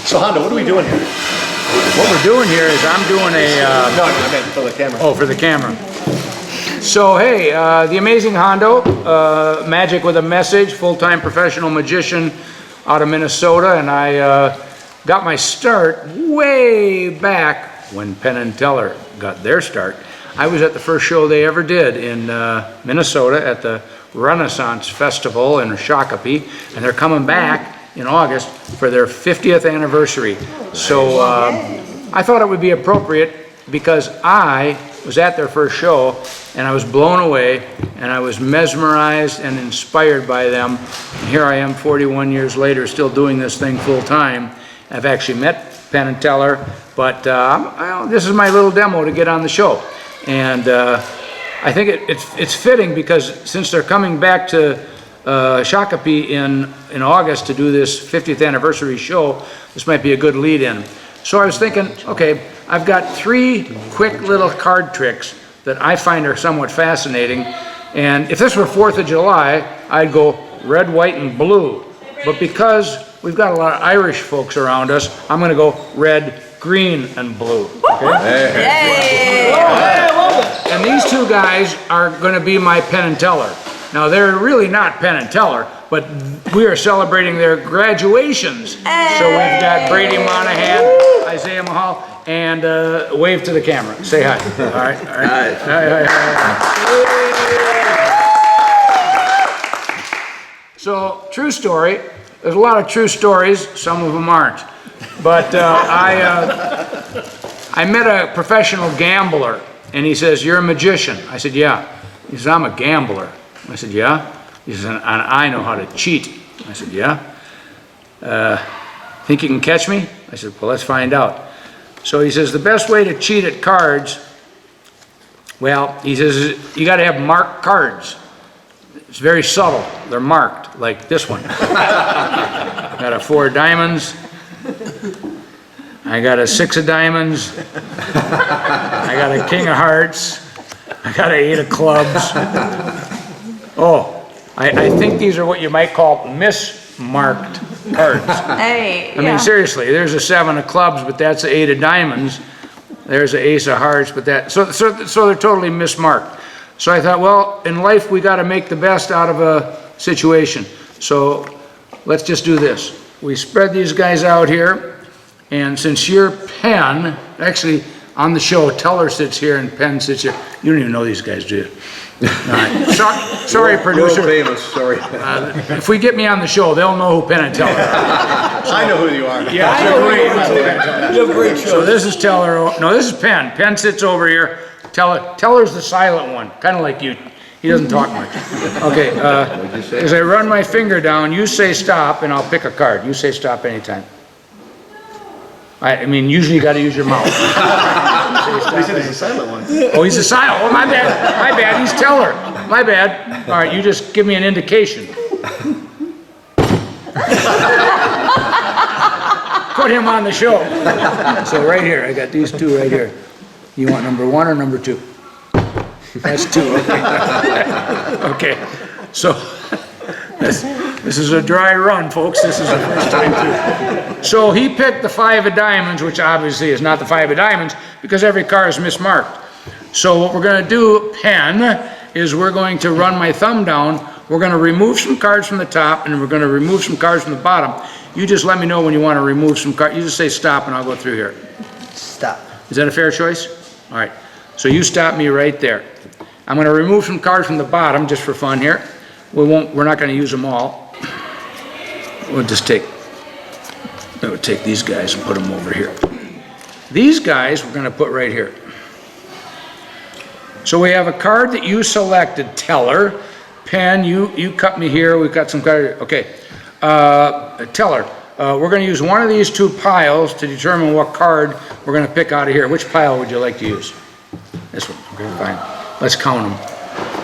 So Hondo, what are we doing here? What we're doing here is I'm doing a... No, I meant for the camera. Oh, for the camera. So, hey, the amazing Hondo, Magic with a Message, full-time professional magician out of Minnesota, and I got my start way back when Penn Teller got their start. I was at the first show they ever did in Minnesota at the Renaissance Festival in Shakopee, and they're coming back in August for their 50th anniversary. So I thought it would be appropriate because I was at their first show and I was blown away and I was mesmerized and inspired by them. And here I am 41 years later still doing this thing full time. I've actually met Penn Teller, but this is my little demo to get on the show. And I think it's fitting because since they're coming back to Shakopee in August to do this 50th anniversary show, this might be a good lead-in. So I was thinking, okay, I've got 3 quick little card tricks that I find are somewhat fascinating. And if this were 4th of July, I'd go red, white, and blue. But because we've got a lot of Irish folks around us, I'm going to go red, green, and blue. Okay? And these 2 guys are going to be my Penn Teller. Now, they're really not Penn Teller, but we are celebrating their graduations. So we've got Brady, Monaghan, Isaiah, Mahal, and wave to the camera. Say hi. All right. All right. Hi. So, true story. There's a lot of true stories. Some of them aren't. But I met a professional gambler, and he says, "You're a magician." I said, "Yeah." He says, "I'm a gambler." I said, "Yeah?" He says, "And I know how to cheat." I said, "Yeah." "Think you can catch me?" I said, "Well, let's find out." So he says, the best way to cheat at cards, well, he says, you got to have marked cards. It's very subtle. They're marked, like this one. Got a 4 of diamonds. I got a 6 of diamonds. I got a king of hearts. I got an 8 of clubs. Oh, I think these are what you might call mismarked cards. Hey, I mean, seriously, there's a 7 of clubs, but that's an 8 of diamonds. There's an ace of hearts, but that, so they're totally mismarked. So I thought, well, in life, we got to make the best out of a situation. So let's just do this. We spread these guys out here, and since you're Penn, actually, on the show, Teller sits here and Penn sits here. You don't even know these guys, do you? All right. Sorry, producer. World famous, sorry. If we get me on the show, they'll know who Penn and Teller are. I know who you are. Yeah, I know who you are. You have great shows. So this is Teller. No, this is Penn. Penn sits over here. Teller's the silent one, kind of like you. He doesn't talk much. Okay, as I run my finger down, you say stop, and I'll pick a card. You say stop anytime. I mean, usually you got to use your mouth. He said he's a silent one. Oh, he's a silent. Oh, my bad. My bad. He's Teller. My bad. All right, you just give me an indication. Put him on the show. So right here, I got these 2 right here. You want number 1 or number 2? That's 2. Okay. Okay. So this is a dry run, folks. This is the first time too. So he picked the 5 of diamonds, which obviously is not the 5 of diamonds because every card is mismarked. So what we're going to do, Penn, is we're going to run my thumb down. We're going to remove some cards from the top, and we're going to remove some cards from the bottom. You just let me know when you want to remove some cards. You just say stop, and I'll go through here. Stop. Is that a fair choice? All right. So you stop me right there. I'm going to remove some cards from the bottom just for fun here. We're not going to use them all. We'll just take these guys and put them over here. These guys we're going to put right here. So we have a card that you selected, Teller. Penn, you cut me here. We've got some cards. Okay. Teller, we're going to use one of these 2 piles to determine what card we're going to pick out of here. Which pile would you like to use? This one. Okay, fine. Let's count them.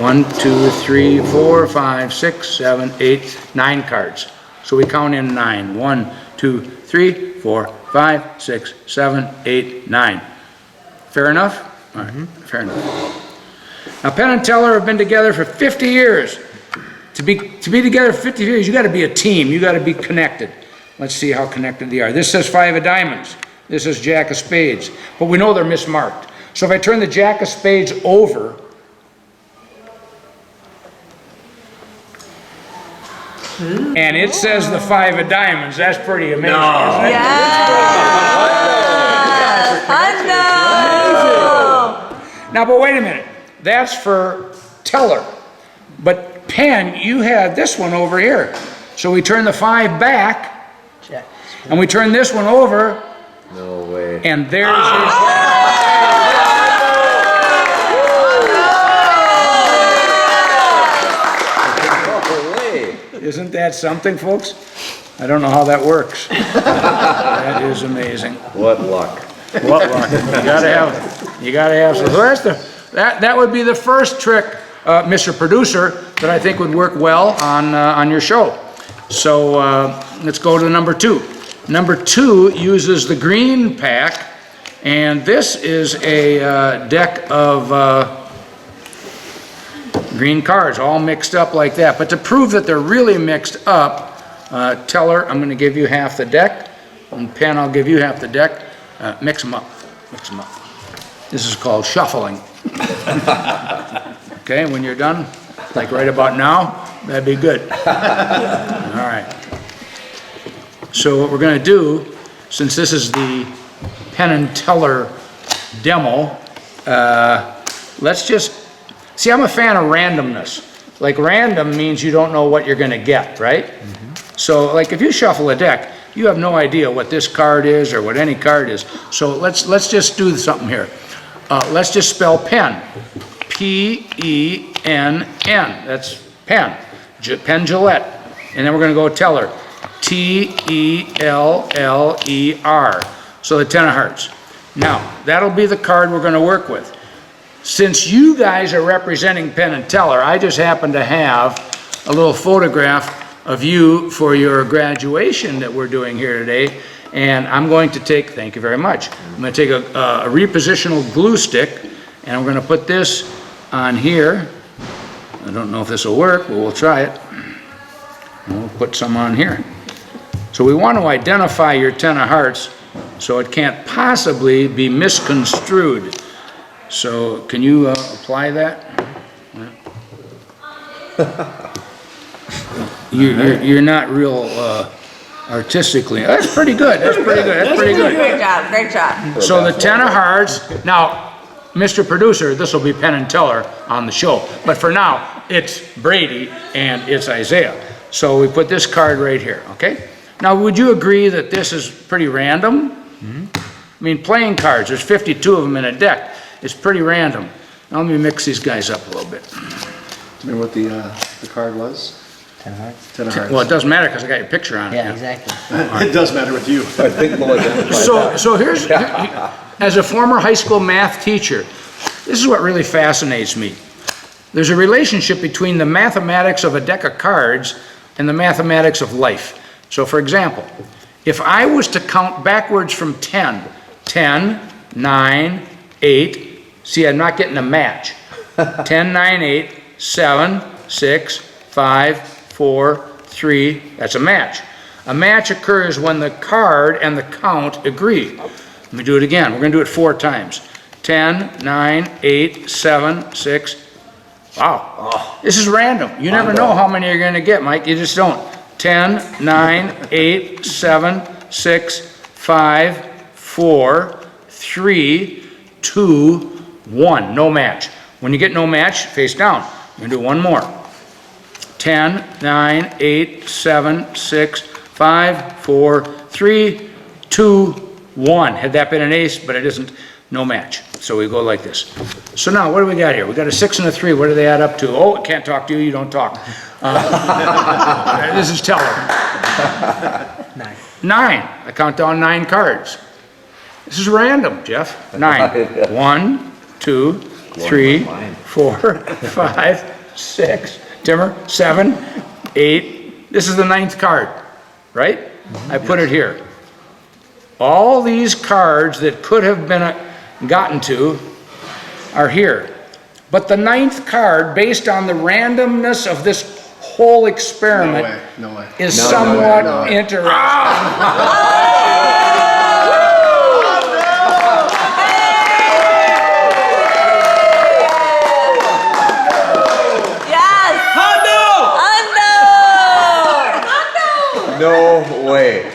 1, 2, 3, 4, 5, 6, 7, 8, 9 cards. So we count in 9. 1, 2, 3, 4, 5, 6, 7, 8, 9. Fair enough? All right, fair enough. Now, Penn and Teller have been together for 50 years. To be together for 50 years, you got to be a team. You got to be connected. Let's see how connected they are. This says 5 of diamonds. This is jack of spades. But we know they're mismarked. So if I turn the jack of spades over, and it says the 5 of diamonds, that's pretty amazing, isn't it? Now, but wait a minute. That's for Teller. But Penn, you had this one over here. So we turn the 5 back, and we turn this one over, No way. and there's your... No way. Isn't that something, folks? I don't know how that works. That is amazing. What luck. What luck. You gotta have, so that's that would be the first trick, Mr. Producer, that I think would work well on your show. So, let's go to number 2. Number 2 uses the green pack, and this is a deck of green cards, all mixed up like that. But to prove that they're really mixed up, Teller, I'm gonna give you half the deck, and Penn, I'll give you half the deck. Mix them up, mix them up. This is called shuffling. Okay, when you're done, like right about now, that'd be good. All right. So what we're gonna do, since this is the Penn and Teller demo, let's just, see, I'm a fan of randomness. Like random means you don't know what you're gonna get, right? So like if you shuffle a deck, you have no idea what this card is or what any card is. So let's just do something here. Let's just spell pen. P-E-N-N, that's pen. Penn Gillette. And then we're gonna go Teller. T-E-L-L-E-R. So the 10 of hearts. Now, that'll be the card we're gonna work with. Since you guys are representing Penn and Teller, I just happen to have a little photograph of you for your graduation that we're doing here today. And I'm going to take, thank you very much, I'm gonna take a repositional glue stick, and we're gonna put this on here. I don't know if this will work, but we'll try it. And we'll put some on here. So we want to identify your 10 of hearts so it can't possibly be misconstrued. So can you apply that? You're not real artistically. That's pretty good. That's pretty good. That's pretty good. Great job, great job. So the 10 of hearts. Now, Mr. Producer, this will be Penn and Teller on the show. But for now, it's Brady and it's Isaiah. So we put this card right here, okay? Now, would you agree that this is pretty random? I mean, playing cards, there's 52 of them in a deck. It's pretty random. Now, let me mix these guys up a little bit. Do you remember what the card was? 10 of hearts. 10 of hearts. Well, it doesn't matter because I got your picture on it. Yeah, exactly. It does matter with you. I think we'll identify So here's, as a former high school math teacher, this is what really fascinates me. There's a relationship between the mathematics of a deck of cards and the mathematics of life. So for example, if I was to count backwards from 10, 10, 9, 8, see, I'm not getting a match. 10, 9, 8, 7, 6, 5, 4, 3, that's a match. A match occurs when the card and the count agree. Let me do it again. We're going to do it 4 times. 10, 9, 8, 7, 6. Wow. This is random. You never know how many you're going to get, Mike. You just don't. 10, 9, 8, 7, 6, 5, 4, 3, 2, 1. No match. When you get no match, face down. We're going to do one more. 10, 9, 8, 7, 6, 5, 4, 3, 2, 1. Had that been an ace, but it isn't, no match. So we go like this. So now, what do we got here? We got a 6 and a 3. What do they add up to? Oh, I can't talk to you. You don't talk. This is Teller. 9. 9. I count down 9 cards. This is random, Jeff. 9. 1, 2, 3, 4, 5, 6. Timmer, 7, 8. This is the 9th card, right? I put it here. All these cards that could have been gotten to are here. But the 9th card, based on the randomness of this whole No experiment way, no way. is No, no somewhat way, no way. interesting. Yes! Hondo! No way.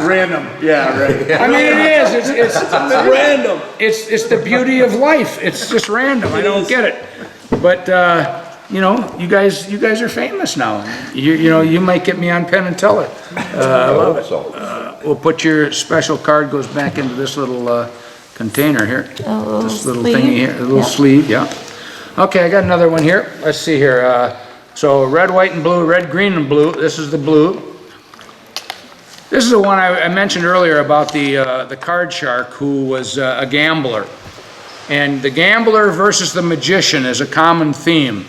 Random, yeah, right. I mean, it is, it's random. It's the beauty of life, it's just random, I don't get it. But, you know, you guys are famous now. You know, you might get me on Penn and Teller. I love it. We'll put your special card, goes back into this little container here. This little sleeve. thingy here, a little sleeve, yeah. Okay, I got another one here. Let's see here. So red, white, and blue, red, green, and blue. This is the blue. This is the one I mentioned earlier about the card shark who was a gambler. And the gambler versus the magician is a common theme.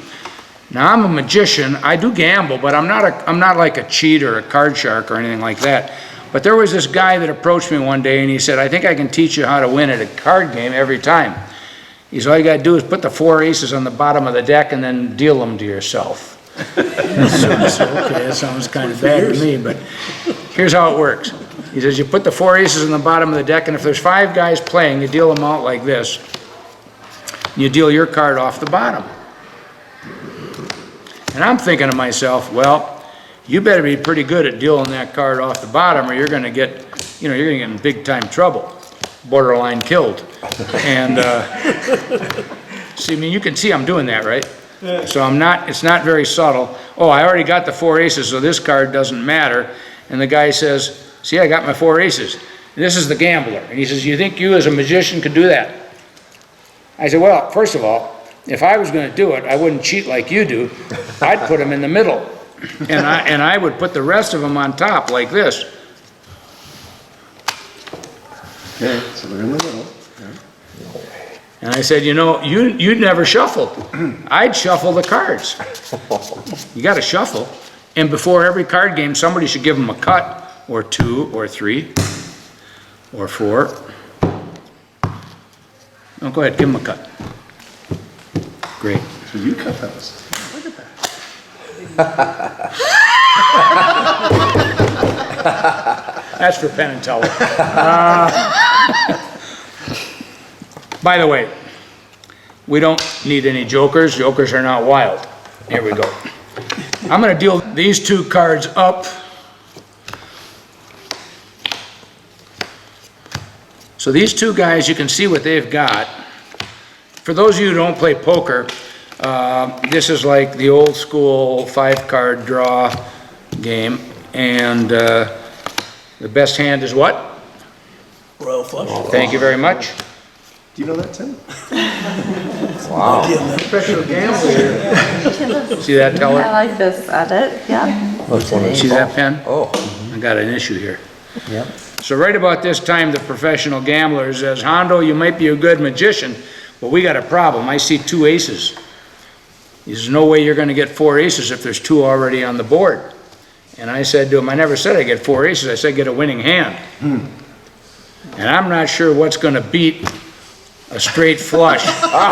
Now, I'm a magician, I do gamble, but I'm not like a cheat or a card shark or anything like that. But there was this guy that approached me one day and he said, I think I can teach you how to win at a card game every time. He said, all you gotta do is put the 4 aces on the bottom of the deck and then deal them to yourself. So, okay, that sounds kind of bad to me, but here's how it works. He says, you put the 4 aces on the bottom of the deck, and if there's 5 guys playing, you deal them out like this. You deal your card off the bottom. And I'm thinking to myself, well, you better be pretty good at dealing that card off the bottom or you're gonna get, you know, you're gonna get in big time trouble. Borderline killed. And, see, I mean, you can see I'm doing that, right? So it's not very subtle. Oh, I already got the 4 aces, so this card doesn't matter. And the guy says, see, I got my 4 aces. And this is the gambler. And he says, you think you as a magician could do that? I said, well, first of all, if I was going to do it, I wouldn't cheat like you do. I'd put them in the middle. And I would put the rest of them on top like this. Okay, so they're in the middle. And I said, you know, you'd never shuffled. I'd shuffle the cards. You got to shuffle. And before every card game, somebody should give them a cut, or 2, or 3, or 4. Oh, go ahead, give them a cut. Great. So you cut those. Look at that. That's for Penn and Teller. By the way, we don't need any jokers. Jokers are not wild. Here we go. I'm going to deal these 2 cards up. So these 2 guys, you can see what they've got. For those of you who don't play poker, this is like the old school 5-card draw game. And the best hand is what? Royal flush. Thank you very much. Do you know that, Tim? Wow. Special gambler. See that, I Teller? like this edit, yeah. See that pen? Oh. I got an issue here. Yep. So right about this time, the professional gambler says, Hondo, you might be a good magician, but we got a problem. I see 2 aces. There's no way you're going to get 4 aces if there's 2 already on the board. And I said to him, I never said I get 4 aces. I said get a winning hand. And I'm not sure what's going to beat a straight flush. 9, 10, jack.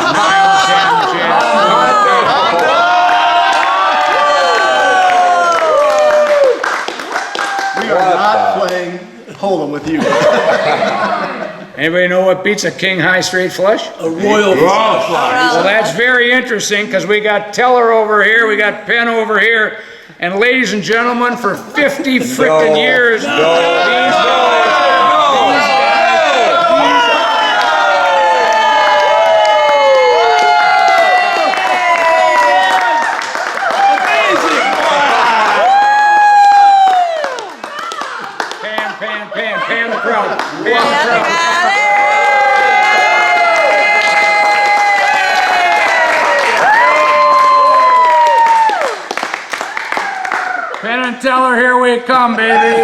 We are not playing Hold'em with you. Anybody know what beats a king high straight flush? A royal flush. Well, that's very interesting because we got Teller over here, we got Penn over here, and ladies and gentlemen, for 50 frickin' years, these guys. Pan the crowd. Pan the crowd. Penn and Teller, here we come, baby.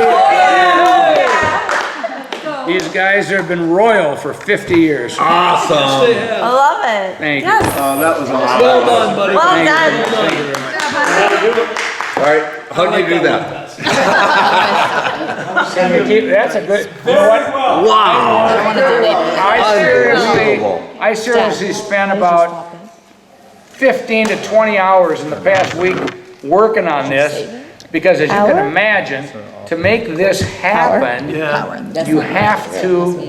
These guys have been royal for 50 years. Awesome. I love it. Thank you. Yes. Oh, that was awesome. Well done, buddy. Well Thank you. done. All right, how do you do that? Can we keep, that's a good, you know what? Wow. I seriously spent about 15 to 20 hours in the past week working on this, because as you can Power? imagine, to make this happen, Yeah. you have to